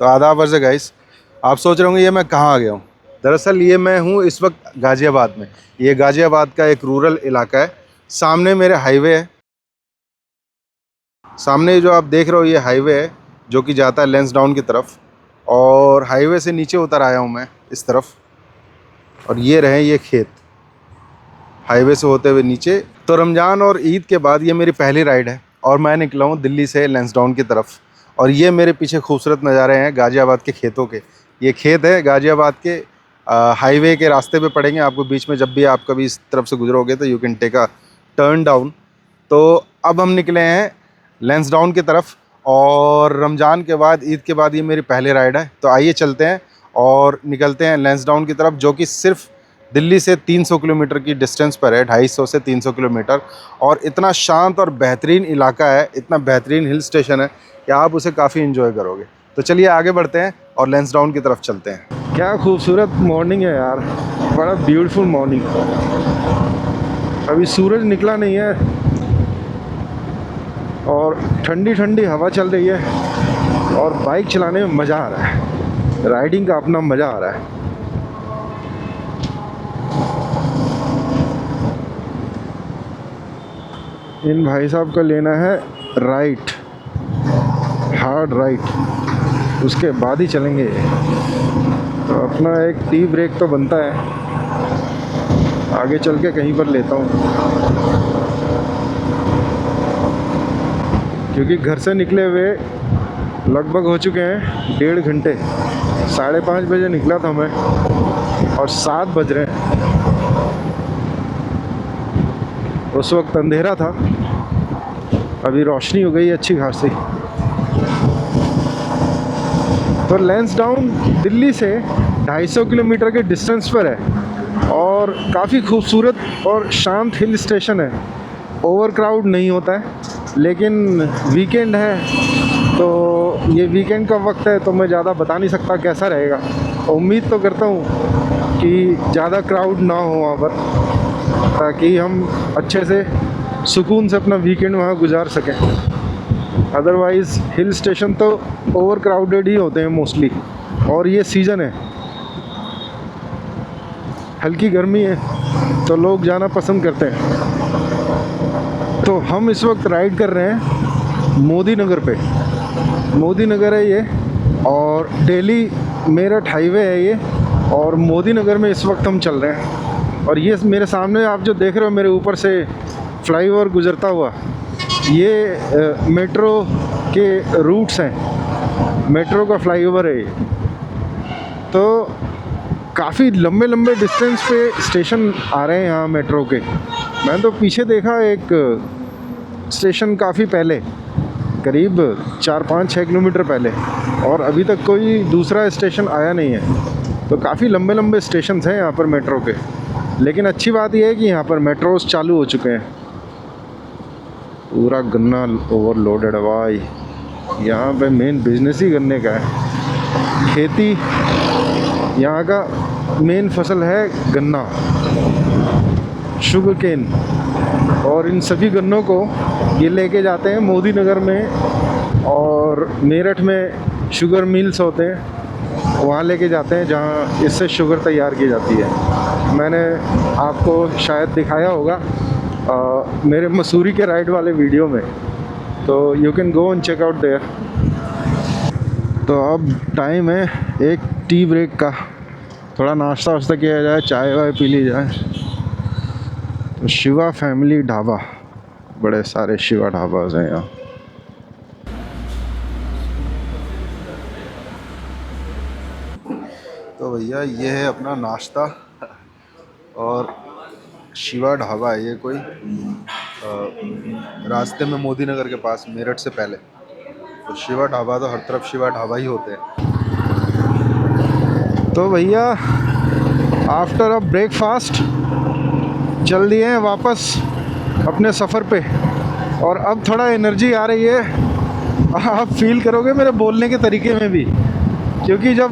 तो आदाब अर्ज़ गाइस, आप सोच रहे होंगे ये मैं कहाँ आ गया हूँ। दरअसल ये मैं हूँ इस वक्त गाज़ियाबाद में। ये गाज़ियाबाद का एक रूरल इलाका है। सामने मेरे हाईवे है, सामने जो आप देख रहे हो ये हाईवे है जो कि जाता है लैंसडाउन की तरफ, और हाईवे से नीचे उतर आया हूँ मैं इस तरफ, और ये रहे ये खेत हाईवे से होते हुए नीचे। तो रमज़ान और ईद के बाद ये मेरी पहली राइड है और मैं निकला हूँ दिल्ली से लैंसडाउन की तरफ। और ये मेरे पीछे खूबसूरत नज़ारे हैं गाज़ियाबाद के खेतों के। ये खेत है गाज़ियाबाद के हाईवे के रास्ते पे पड़ेंगे आपको बीच में। जब भी आप कभी इस तरफ से गुजरोगे तो you can take a turn down. तो अब हम निकले हैं लैंसडाउन की तरफ, और रमज़ान के बाद ईद के बाद ये मेरी पहली राइड है। तो आइए चलते हैं और निकलते हैं लैंसडाउन की तरफ, जो कि सिर्फ दिल्ली से 300 किलोमीटर की डिस्टेंस पर है, 250 से 300 किलोमीटर। और इतना शांत और बेहतरीन इलाका है, इतना बेहतरीन हिल स्टेशन है कि आप उसे काफ़ी इन्जॉय करोगे। तो चलिए आगे बढ़ते हैं और लैंसडाउन की तरफ चलते हैं। क्या खूबसूरत मॉर्निंग है यार, बड़ा ब्यूटीफुल मॉर्निंग। अभी सूरज निकला नहीं है और ठंडी ठंडी हवा चल रही है और बाइक चलाने में मज़ा आ रहा है। राइडिंग का अपना मज़ा आ रहा है। इन भाई साहब का लेना है राइट, हार्ड राइट, उसके बाद ही चलेंगे। तो अपना एक टी ब्रेक तो बनता है, आगे चल के कहीं पर लेता हूँ, क्योंकि घर से निकले हुए लगभग हो चुके हैं 1.5 घंटे। 5:30 बजे निकला था मैं और 7 बज रहे हैं। उस वक्त अंधेरा था, अभी रोशनी हो गई अच्छी खासी। तो लैंसडाउन दिल्ली से 250 किलोमीटर के डिस्टेंस पर है और काफ़ी खूबसूरत और शांत हिल स्टेशन है। ओवर क्राउड नहीं होता है, लेकिन वीकेंड है तो ये वीकेंड का वक्त है तो मैं ज़्यादा बता नहीं सकता कैसा रहेगा। उम्मीद तो करता हूँ कि ज़्यादा क्राउड ना हो वहाँ पर, ताकि हम अच्छे से सुकून से अपना वीकेंड वहाँ गुजार सकें। अदरवाइज़ हिल स्टेशन तो ओवर क्राउडेड ही होते हैं मोस्टली, और ये सीज़न है, हल्की गर्मी है तो लोग जाना पसंद करते हैं। तो हम इस वक्त राइड कर रहे हैं मोदी नगर पे। मोदी नगर है ये, और दिल्ली मेरठ हाईवे है ये, और मोदी नगर में इस वक्त हम चल रहे हैं। और ये मेरे सामने आप जो देख रहे हो, मेरे ऊपर से फ्लाईओवर गुजरता हुआ, ये मेट्रो के रूट्स हैं, मेट्रो का फ्लाईओवर है ये। तो काफ़ी लंबे लंबे डिस्टेंस पे स्टेशन आ रहे हैं यहाँ मेट्रो के। मैंने तो पीछे देखा एक स्टेशन काफ़ी पहले, करीब 4-5-6 किलोमीटर पहले, और अभी तक कोई दूसरा स्टेशन आया नहीं है। तो काफ़ी लंबे लंबे स्टेशन हैं यहाँ पर मेट्रो के। लेकिन अच्छी बात यह है कि यहाँ पर मेट्रोस चालू हो चुके हैं। पूरा गन्ना ओवरलोडेड है भाई। यहाँ पे मेन बिजनेस ही गन्ने का है। खेती, यहाँ का मेन फसल है गन्ना, शुगर केन, और इन सभी गन्नों को ये लेके जाते हैं मोदी नगर में, और मेरठ में शुगर मिल्स होते हैं, वहाँ लेके जाते हैं जहाँ इससे शुगर तैयार की जाती है। मैंने आपको शायद दिखाया होगा मेरे मसूरी के राइड वाले वीडियो में, तो you can go and check out there. तो अब टाइम है एक टी ब्रेक का, थोड़ा नाश्ता वाश्ता किया जाए, चाय वाय पी ली जाए। तो शिवा फैमिली ढाबा, बड़े सारे शिवा ढाबाज हैं यहाँ। तो भैया ये है अपना नाश्ता, और शिवा ढाबा है ये कोई रास्ते में मोदी नगर के पास, मेरठ से पहले। तो शिवा ढाबा, तो हर तरफ शिवा ढाबा ही होते हैं। तो भैया आफ्टर अ ब्रेकफास्ट चल दिए हैं वापस अपने सफ़र पे, और अब थोड़ा एनर्जी आ रही है। आप फील करोगे मेरे बोलने के तरीके में भी, क्योंकि जब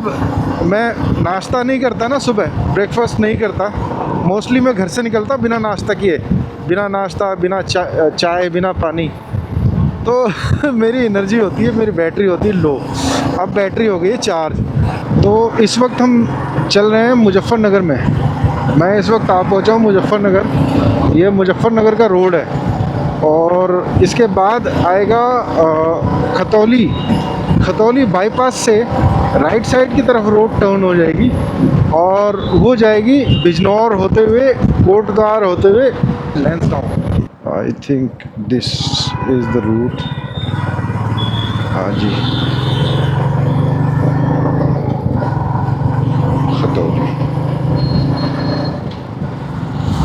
मैं नाश्ता नहीं करता ना, सुबह ब्रेकफास्ट नहीं करता, मोस्टली मैं घर से निकलता बिना नाश्ता किए, बिना नाश्ता, बिना चाय, बिना पानी, तो मेरी एनर्जी होती है, मेरी बैटरी होती है लो। अब बैटरी हो गई है चार्ज। तो इस वक्त हम चल रहे हैं मुजफ्फरनगर में। मैं इस वक्त आ पहुँचा हूँ मुजफ्फरनगर। ये मुजफ्फरनगर का रोड है और इसके बाद आएगा खतौली बाईपास से राइट साइड की तरफ रोड टर्न हो जाएगी और वो जाएगी बिजनौर होते हुए, कोटद्वार होते हुए Lansdowne. I think this is the route. हाँ जी, खतौली।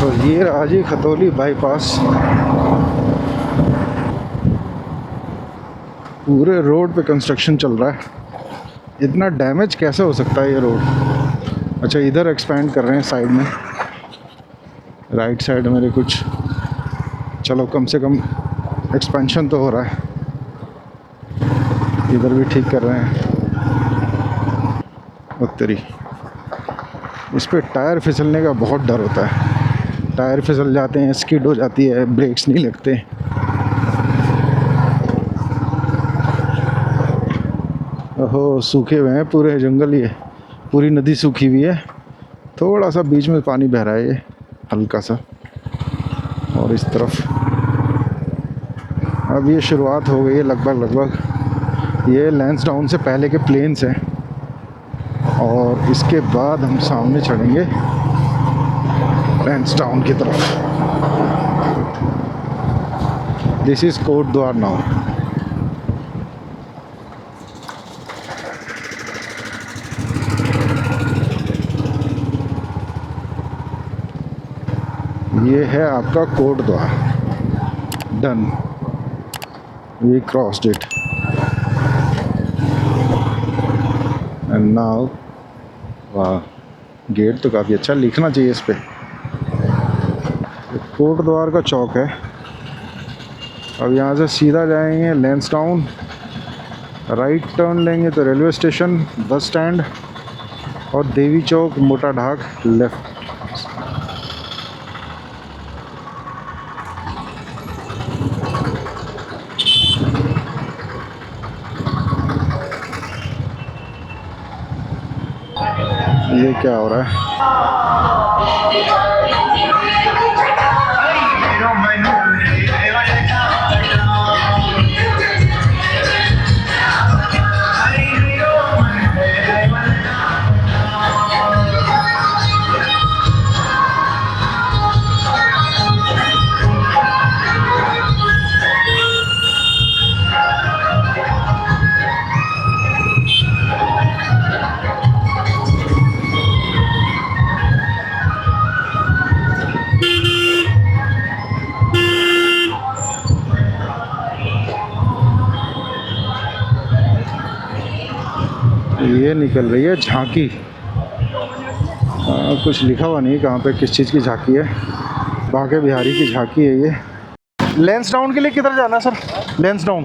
तो ये रहा जी खतौली बाईपास। पूरे रोड पे कंस्ट्रक्शन चल रहा है। इतना डैमेज कैसे हो सकता है ये रोड। अच्छा, इधर एक्सपेंड कर रहे हैं साइड में, राइट साइड मेरे कुछ। चलो कम से कम एक्सपेंशन तो हो रहा है। इधर भी ठीक कर रहे हैं। उत्तरी इस पे टायर फिसलने का बहुत डर होता है। टायर फिसल जाते हैं, स्किड हो जाती है, ब्रेक्स नहीं लगते। ओहो, सूखे हुए हैं पूरे जंगल, ये पूरी नदी सूखी हुई है। थोड़ा सा बीच में पानी बह रहा है, ये हल्का सा। और इस तरफ अब ये शुरुआत हो गई है लगभग। ये लैंसडाउन से पहले के प्लेन्स हैं और इसके बाद हम सामने चढ़ेंगे लैंसडाउन की तरफ। This is Kotdwar now. ये है आपका Kotdwar. Done, we crossed it and now. वाह, गेट तो काफ़ी अच्छा, लिखना चाहिए इस पे। कोटद्वार का चौक है। अब यहाँ से सीधा जाएंगे लैंसडाउन, राइट टर्न लेंगे तो रेलवे स्टेशन, बस स्टैंड और देवी चौक, मोटा ढाक लेफ्ट। ये क्या हो रहा है? ये निकल रही है झांकी। कुछ लिखा हुआ नहीं कहाँ पे किस चीज़ की झांकी है। बांके बिहारी की झांकी है ये। लैंसडाउन के लिए किधर जाना है सर? लैंसडाउन।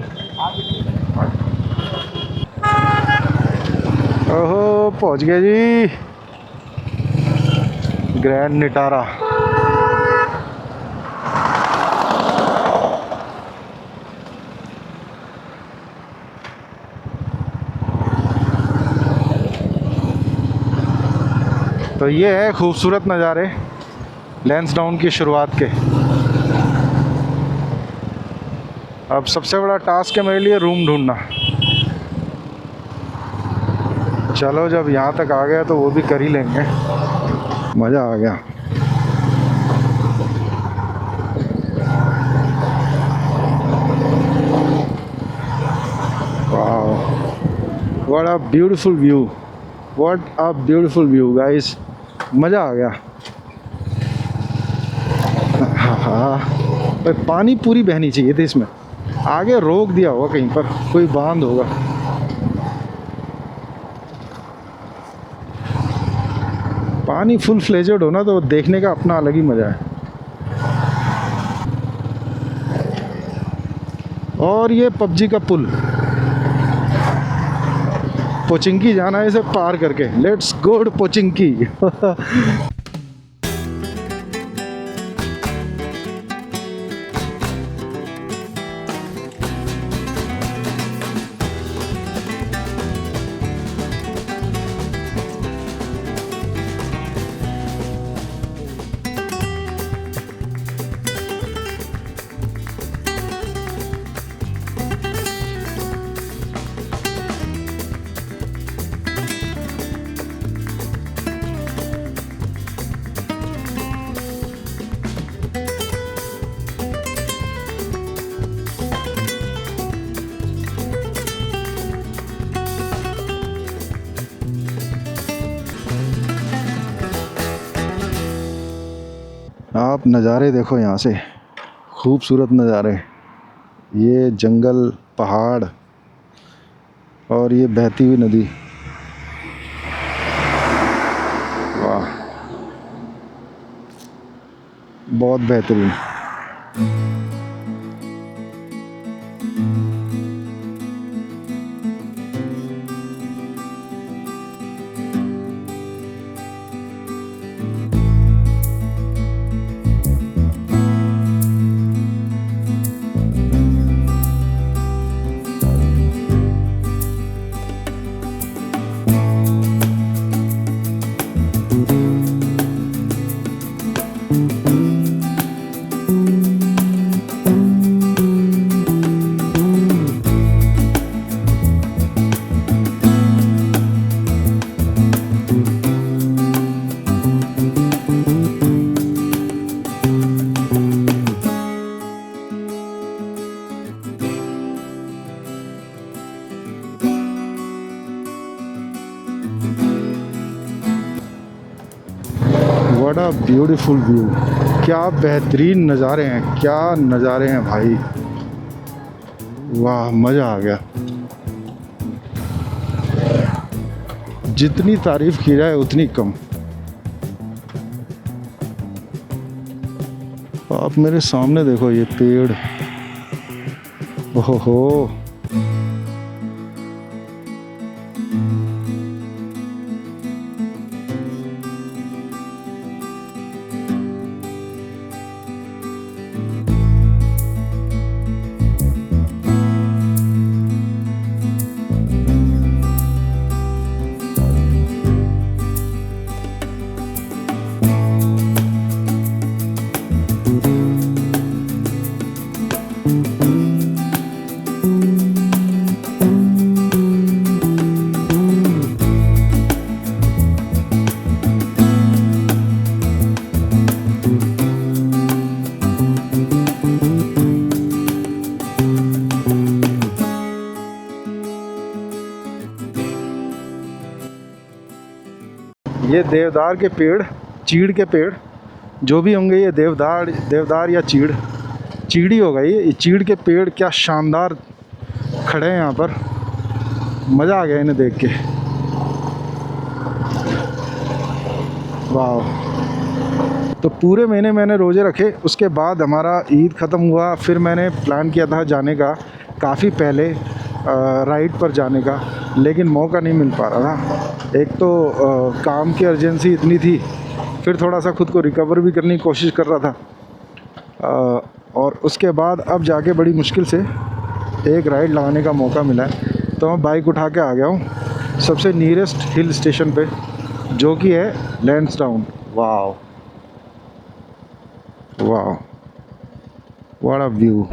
ओहो, पहुँच गए जी ग्रैंड निटारा। तो ये है खूबसूरत नज़ारे लैंसडाउन की शुरुआत के। अब सबसे बड़ा टास्क है मेरे लिए रूम ढूंढना। चलो, जब यहाँ तक आ गया तो वो भी कर ही लेंगे। मज़ा आ गया। वाह, what a beautiful view, what a beautiful view guys. मज़ा आ गया। हाँ, पर पानी पूरी बहनी चाहिए थी इसमें। आगे रोक दिया होगा कहीं पर, कोई बांध होगा। पानी फुल फ्लेजेड हो ना तो देखने का अपना अलग ही मज़ा है। और ये पबजी का पुल, पोचिंकी जाना है इसे पार करके। Let's go to Pochinki. आप नज़ारे देखो यहाँ से, खूबसूरत नज़ारे। ये जंगल, पहाड़ और ये बहती हुई नदी। वाह, बहुत बेहतरीन। What a beautiful view. क्या बेहतरीन नज़ारे हैं, क्या नज़ारे हैं भाई। वाह, मज़ा आ गया। जितनी तारीफ़ की जाए उतनी कम। आप मेरे सामने देखो ये पेड़, ओहो। ये देवदार के पेड़, चीड़ के पेड़ जो भी होंगे, ये देवदार या चीड़ी होगा। ये चीड़ के पेड़ क्या शानदार खड़े हैं यहाँ पर। मज़ा आ गया इन्हें देख के। वाह। तो पूरे महीने मैंने रोज़े रखे। उसके बाद हमारा ईद ख़त्म हुआ, फिर मैंने प्लान किया था जाने का काफ़ी पहले, राइड पर जाने का, लेकिन मौका नहीं मिल पा रहा था। एक तो काम की अर्जेंसी इतनी थी, फिर थोड़ा सा खुद को रिकवर भी करने की कोशिश कर रहा था, और उसके बाद अब जाके बड़ी मुश्किल से एक राइड लगाने का मौका मिला है। तो मैं बाइक उठा के आ गया हूँ सबसे नियरेस्ट हिल स्टेशन पे, जो कि है लैंसडाउन। वाह वाह, what a view.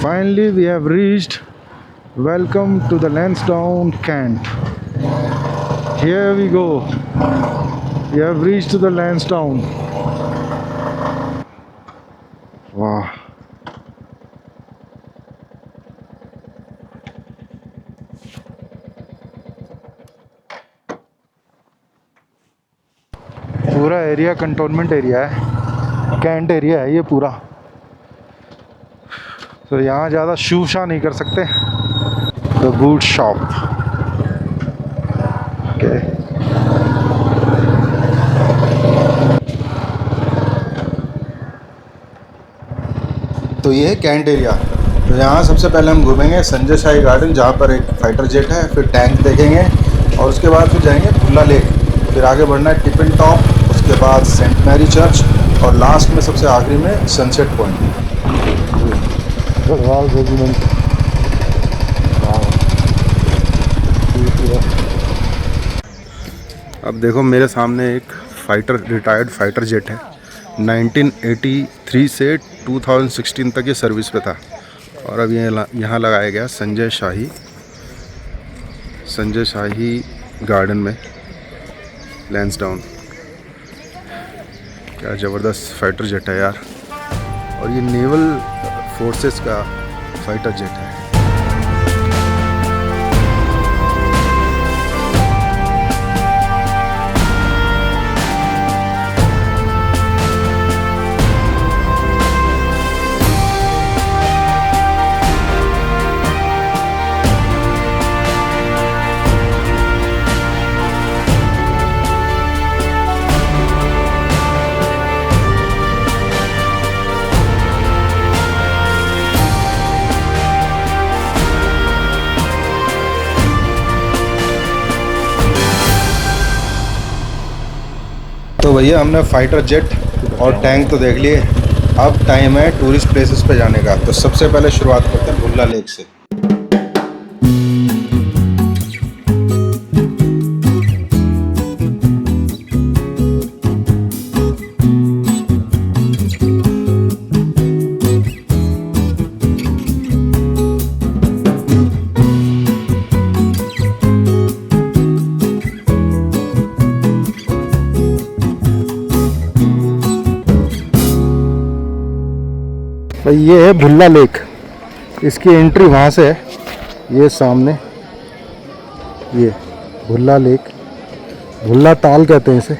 Finally, we have reached. Welcome to the Lansdowne, Kent. Here we go. We have reached to the Lansdowne. Wow. पूरा एरिया कंटोनमेंट एरिया है, कैंट एरिया है ये पूरा, तो यहाँ ज़्यादा शू शा नहीं कर सकते। The boot shop, okay. तो ये है कैंट एरिया। तो यहाँ सबसे पहले हम घूमेंगे संजय शाही गार्डन, जहाँ पर एक फाइटर जेट है, फिर टैंक देखेंगे और उसके बाद फिर जाएंगे भुल्ला लेक, फिर आगे बढ़ना है टिपिन टॉप, उसके बाद सेंट मैरी चर्च और लास्ट में सबसे आखिरी में सनसेट पॉइंट। अब देखो मेरे सामने एक रिटायर्ड फाइटर जेट है। 1983 से 2016 तक ये सर्विस पे था और अब ये यहाँ लगाया गया संजय शाही गार्डन में, लैंसडाउन। क्या ज़बरदस्त फाइटर जेट है यार, और ये नेवल फोर्सेस का फाइटर जेट है। तो भैया हमने फाइटर जेट और टैंक तो देख लिए, अब टाइम है टूरिस्ट प्लेसेस पे जाने का। तो सबसे पहले शुरुआत करते हैं भुल्ला लेक से। भाई ये है भुल्ला लेक, इसकी एंट्री वहाँ से है, ये सामने ये भुल्ला लेक, भुल्ला ताल कहते हैं इसे।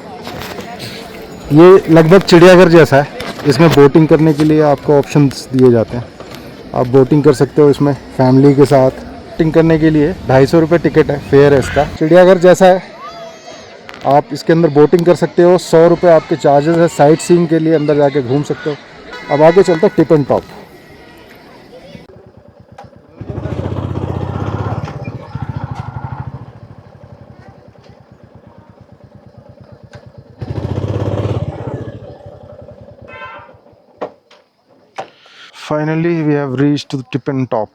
ये लगभग चिड़ियाघर जैसा है, इसमें बोटिंग करने के लिए आपको ऑप्शंस दिए जाते हैं, आप बोटिंग कर सकते हो इसमें फैमिली के साथ। बोटिंग करने के लिए 250 रुपये टिकट है, फेयर है इसका। चिड़ियाघर जैसा है, आप इसके अंदर बोटिंग कर सकते हो। 100 रुपये आपके चार्जेस है, साइट सीइंग के लिए अंदर जाके घूम सकते हो। अब आगे चलते हैं tiffin top. Finally, we have reached to the Tippin Top.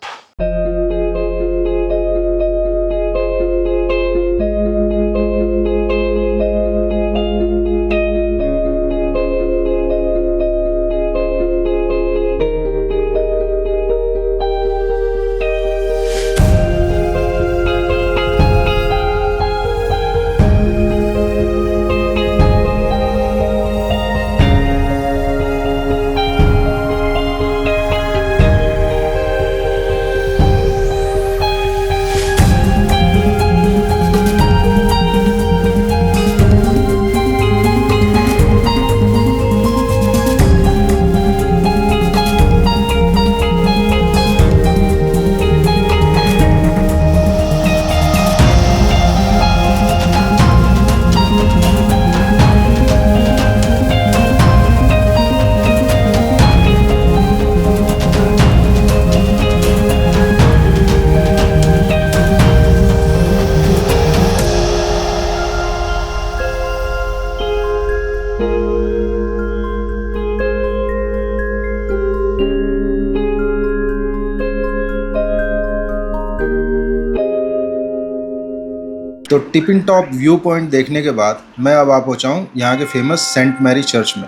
तो टिपिन टॉप व्यू पॉइंट देखने के बाद मैं अब आ पहुँचा हूँ यहाँ के फेमस सेंट मैरी चर्च में।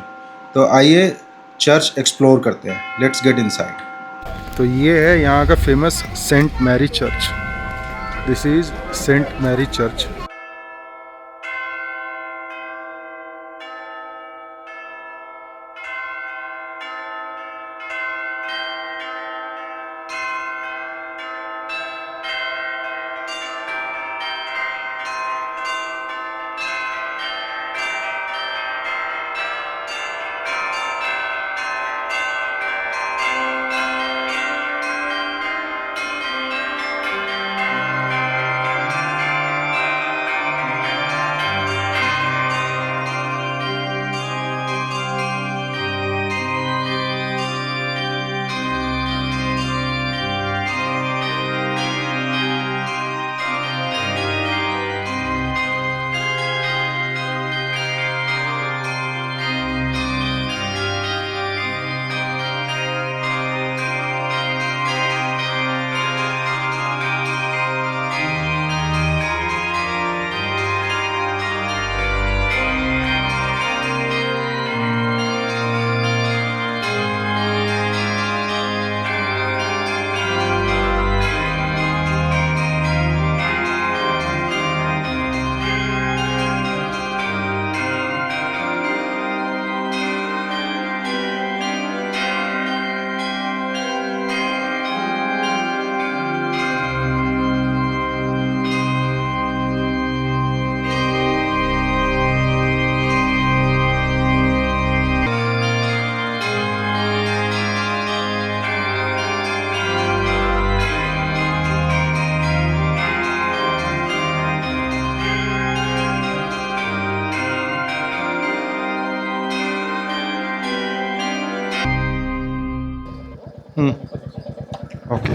तो आइए चर्च एक्सप्लोर करते हैं, लेट्स गेट इनसाइड। तो ये है यहाँ का famous Saint Mary church. This is Saint Mary church. Okay.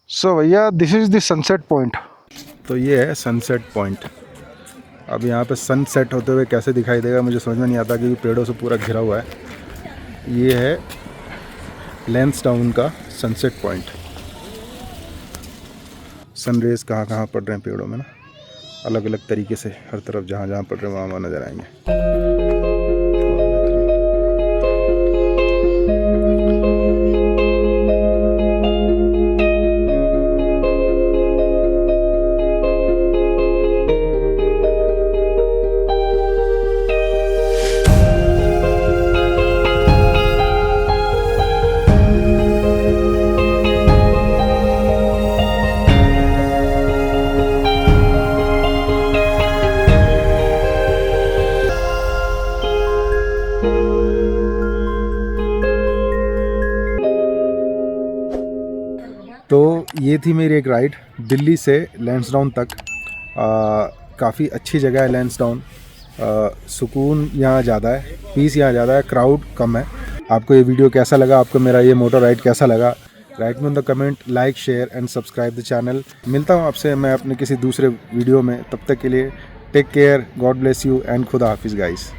So भैया this is the sunset point. तो ये है सनसेट पॉइंट। अब यहाँ पे सनसेट होते हुए कैसे दिखाई देगा मुझे समझ में नहीं आता क्योंकि पेड़ों से पूरा घिरा हुआ है। ये है लैंसडाउन का सनसेट पॉइंट। सनरेज कहाँ कहाँ पड़ रहे हैं पेड़ों में ना, अलग अलग तरीके से हर तरफ जहाँ जहाँ पड़ रहे हैं वहाँ नज़र आएंगे। तो ये थी मेरी एक राइड दिल्ली से लैंसडाउन तक। काफ़ी अच्छी जगह है लैंसडाउन। सुकून यहाँ ज़्यादा है, पीस यहाँ ज़्यादा है, क्राउड कम है। आपको ये वीडियो कैसा लगा, आपको मेरा ये मोटर राइड कैसा लगा, right me in the comment, like share and subscribe the channel. मिलता हूँ आपसे मैं अपने किसी दूसरे वीडियो में, तब तक के लिए take care, God bless you and खुदा हाफिज़ गाइस।